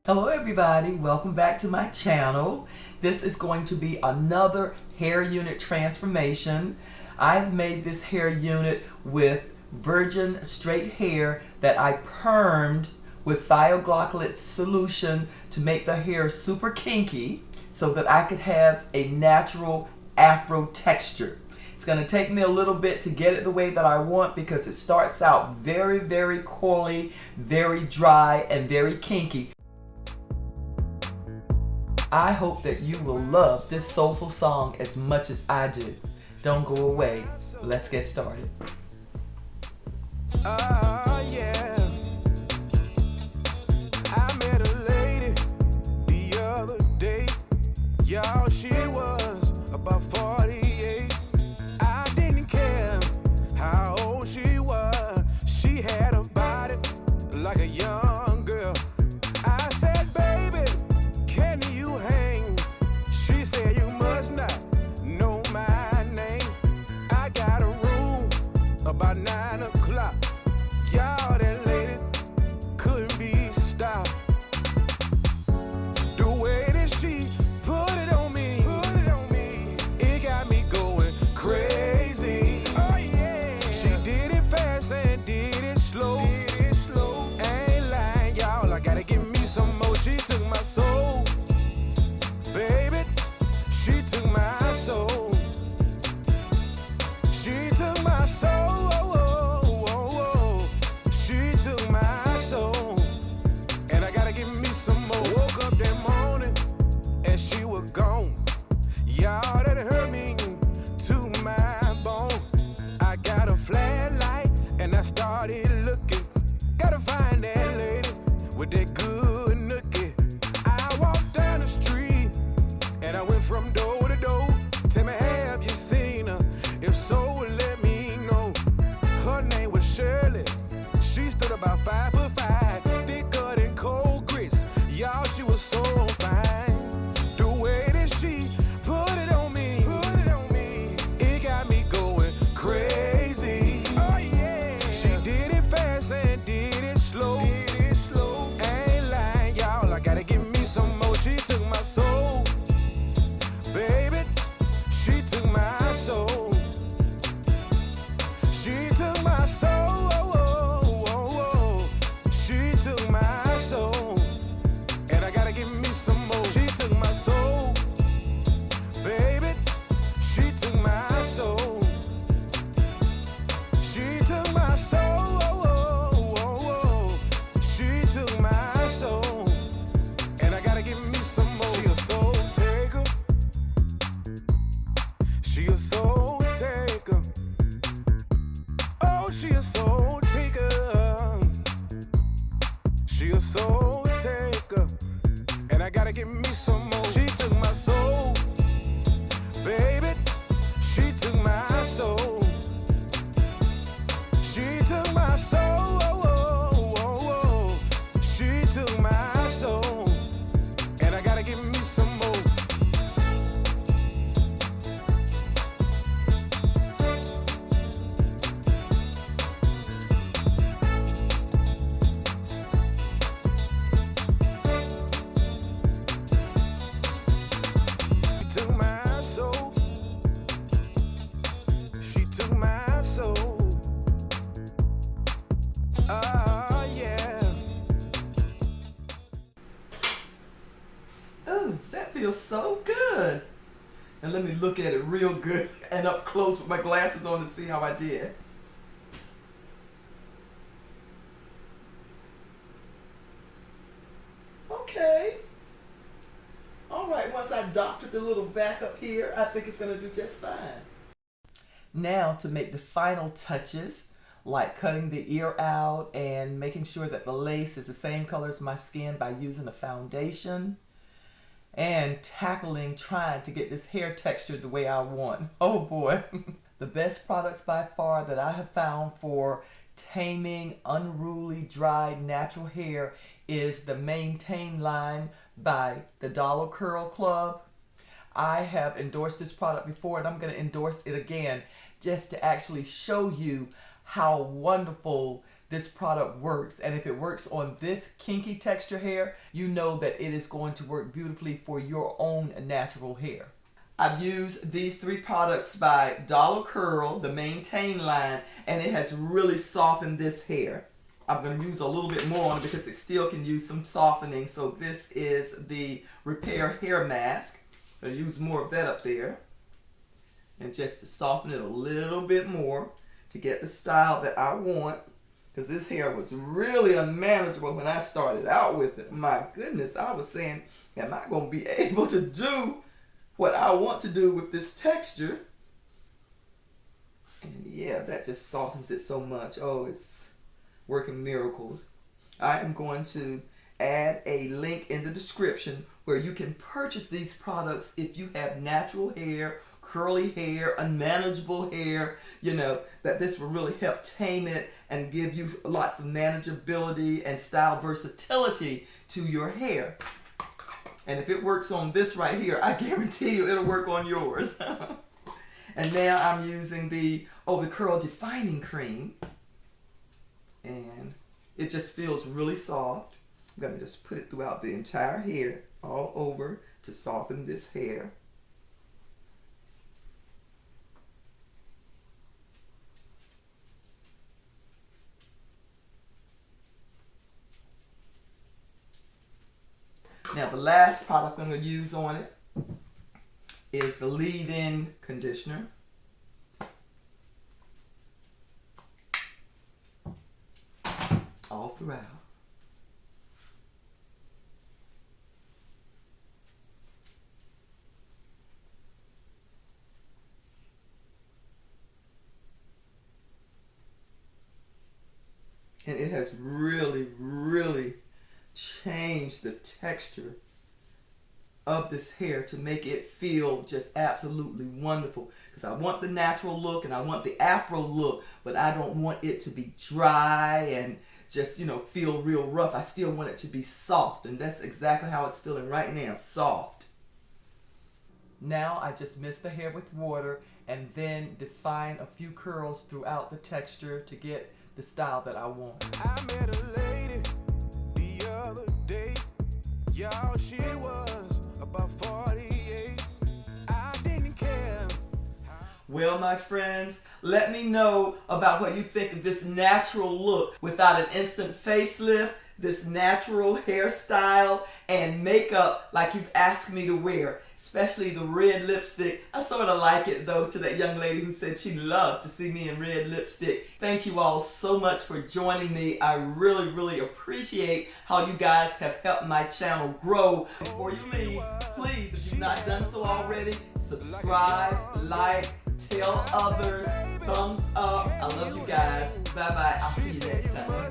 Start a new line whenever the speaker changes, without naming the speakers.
Hello everybody, welcome back to my channel. This is going to be another hair unit transformation. I've made this hair unit with virgin straight hair that I permed with thioglycolate solution to make the hair super kinky so that I could have a natural afro texture. It's going to take me a little bit to get it the way that I want because it starts out very coily, very dry, and very kinky. I hope that you will love this soulful song as much as I do. Don't go away. Let's get started.
Yeah. I met a lady the other day. Y'all, she was about 48. I didn't care how old she was. She had a body like a young girl. I said, baby, can you hang? She said, you must not know my name. I got a room about 9 o'clock. Y'all, that lady couldn't be stopped. The way that she put it on me, it got me going crazy. Oh yeah. She did it fast and did it slow. Ain't lying, y'all, I gotta give me some more. She took my soul, baby. She took my soul. She took my soul. She took my soul. And I gotta give me some more. Woke up that morning and she was gone. Y'all, that hurt me to my bone. I got a flashlight and I started looking. Gotta find that lady with that good nookie. I walked down the street and I went from door to door. Tell me, have you seen her? If so, let me know. Her name was Shirley. She stood about 5'5", thicker than cold grits. Y'all, she was so fine. The way that she put it on me, it got me going crazy. Oh yeah. She did it fast and did it slow. Ain't lying, y'all, I gotta give me some more. She took my soul, baby. She took my soul. She took my soul. She took my soul. And I gotta give me some more. She took my soul, baby. She took my soul. She took my soul. She took my soul. And I gotta give me some more. She a soul taker. She a soul taker. Oh, she a soul taker. She a soul taker. And I gotta give me some more. She took my soul, baby. She took my soul. She took my soul. She took my soul. And I gotta give me some more. She took my soul. She took my soul. Ah, yeah.
Ooh, that feels so good. And let me look at it real good and up close with my glasses on to see how I did. Okay. All right, once I doctored the little back up here, I think it's going to do just fine. Now to make the final touches, like cutting the ear out and making sure that the lace is the same color as my skin by using a foundation, and tackling trying to get this hair textured the way I want. Oh boy. The best products by far that I have found for taming unruly, dry, natural hair is the Maintain line by the Dollar Curl Club. I have endorsed this product before and I'm going to endorse it again just to actually show you how wonderful this product works. And if it works on this kinky texture hair, you know that it is going to work beautifully for your own natural hair. I've used these 3 products by Dollar Curl, the main Tame line, and it has really softened this hair. I'm going to use a little bit more on it because it still can use some softening. So this is the Repair Hair Mask. I'm going to use more of that up there. And just to soften it a little bit more to get the style that I want. Because this hair was really unmanageable when I started out with it. My goodness, I was saying, am I going to be able to do what I want to do with this texture? And yeah, that just softens it so much. Oh, it's working miracles. I am going to add a link in the description where you can purchase these products if you have natural hair, curly hair, unmanageable hair, you know, that this will really help tame it and give you lots of manageability and style versatility to your hair. And if it works on this right here, I guarantee you it'll work on yours. And now I'm using the Curl Defining Cream. And it just feels really soft. I'm going to just put it throughout the entire hair, all over, to soften this hair. Now the last product I'm going to use on it is the leave-in conditioner. All throughout. And it has really, really changed the texture of this hair to make it feel just absolutely wonderful. Because I want the natural look and I want the Afro look, but I don't want it to be dry and just, you know, feel real rough. I still want it to be soft, and that's exactly how it's feeling right now, soft. Now I just mist the hair with water and then define a few curls throughout the texture to get the style that I want.
I met a lady the other day. Y'all, she was about 48. I didn't care.
Well, my friends, let me know about what you think of this natural look without an instant facelift, this natural hairstyle and makeup like you've asked me to wear, especially the red lipstick. I sort of like it though, to that young lady who said she loved to see me in red lipstick. Thank you all so much for joining me. I really, really appreciate how you guys have helped my channel grow. Before you leave, please, if you've not done so already, subscribe, like, tell others, thumbs up. I love you guys. Bye-bye. I'll see you next time.